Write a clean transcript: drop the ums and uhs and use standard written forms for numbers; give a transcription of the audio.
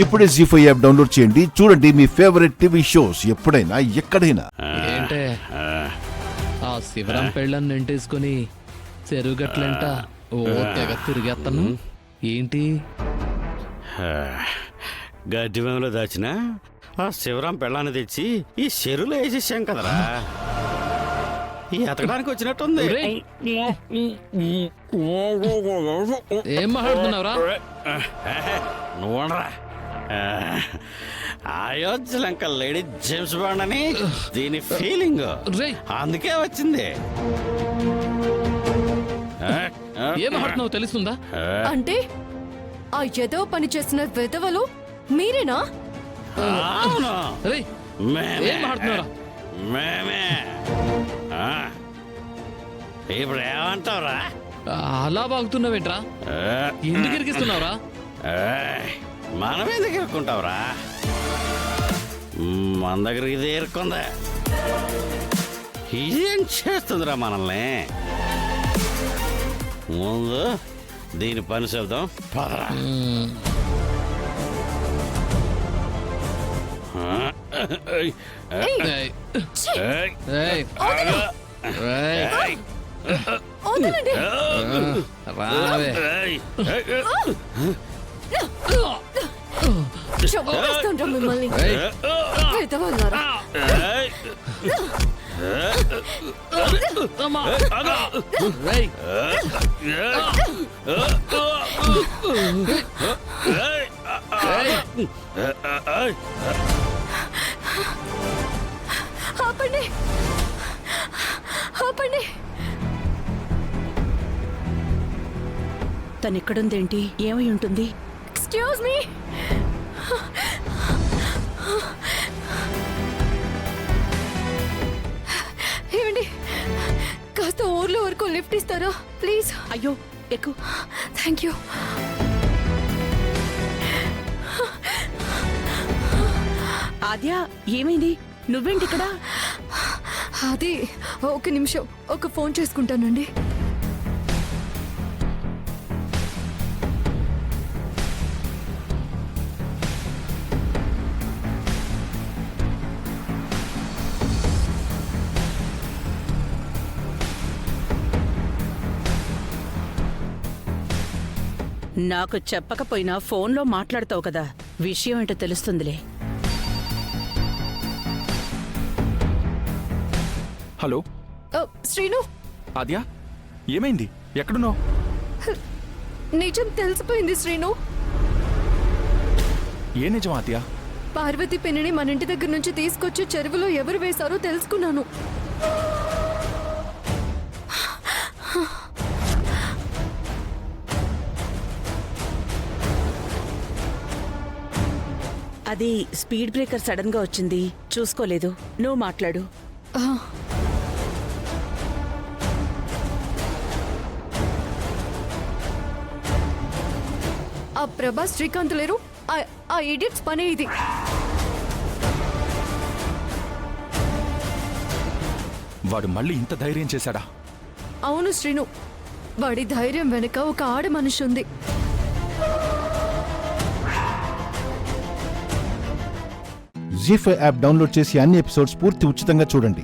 ఇప్పుడే జీ5 app download చేయండి. చూడండి మీ ఫేవరెట్ టీవీ షోస్ ఎప్పుడైనా ఎక్కడైనా. ఏంటే ఆ శివరాం పెళ్ళని నింటేసుకుని చెరుగట్లంట ఓ తెగ తిరిగేస్తాను ఏంటి? గడ్డి మేమలో దాచిన ఆ శివరాం పెళ్ళాన్ని తెచ్చి ఈ చెరువులో వేసేసాం కదరా. ఈ ఎతకడానికి వచ్చినట్టుంది. ఏం మాట్లాడుతున్నావురా? నువ్వురా అయోధ్య లంక లేడీ జేమ్స్ బాండ్ అని దీని ఫీలింగ్, అందుకే వచ్చింది. ఏం మాట్లాడుతున్నావు తెలుస్తుందా? అంటే ఆ ఎదవ పని చేసిన వెదవలు మీరేనా? అవును, ఏం మాట్లాడుతున్నారా? మేమే. ఇప్పుడు ఏమంటావురా? అలా బాగుతున్నావేంట్రా? ఎందుకు ఇరికిస్తున్నావురా? మనం ఎందుకు ఇరుక్కుంటావురా? మన దగ్గరికి ఇది ఇరుక్కుందా. ఇదేం చేస్తుందిరా మనల్ని? ముందు దీని పని చేద్దాం పదరా. మిమ్మల్ని వెదవలారా. ఆపండి, ఆపండి. తనెక్కడుందేంటి? ఏమై ఉంటుంది? Excuse me. ఏమండి, కాస్త ఊర్లో వరకు లిఫ్ట్ ఇస్తారా ప్లీజ్? అయ్యో ఎక్కు. Thank you. ఆద్య, ఏమైంది? నువ్వేంటి ఇక్కడ? అది ఒక నిమిషం, ఒక ఫోన్ చేసుకుంటానండి. నాకు చెప్పకపోయినా ఫోన్లో మాట్లాడతావు కదా, విషయం ఏంటో తెలుస్తుందిలే. హలో శ్రీను. ఆద్య, ఏమైంది? ఎక్కడున్నావు? నిజం తెలిసిపోయింది శ్రీను. ఏ నిజం ఆద్య? పార్వతి పెన్నిని మన ఇంటి దగ్గర నుంచి తీసుకొచ్చి చెరువులో ఎవరు వేశారో తెలుసుకున్నాను. అది స్పీడ్ బ్రేకర్ సడన్ గా వచ్చింది, చూసుకోలేదు. నువ్వు మాట్లాడు. ఆ ప్రభాస్ శ్రీకాంత్ లేరు, ఆ ఇడియట్స్ పనే ఇది. వాడు మళ్ళీ ఇంత ధైర్యం చేశాడా? అవును శ్రీను, వాడి ధైర్యం వెనుక ఒక ఆడ మనిషి ఉంది. జీ5 యాప్ డౌన్లోడ్ చేసి అన్ని ఎపిసోడ్స్ పూర్తి ఉచితంగా చూడండి.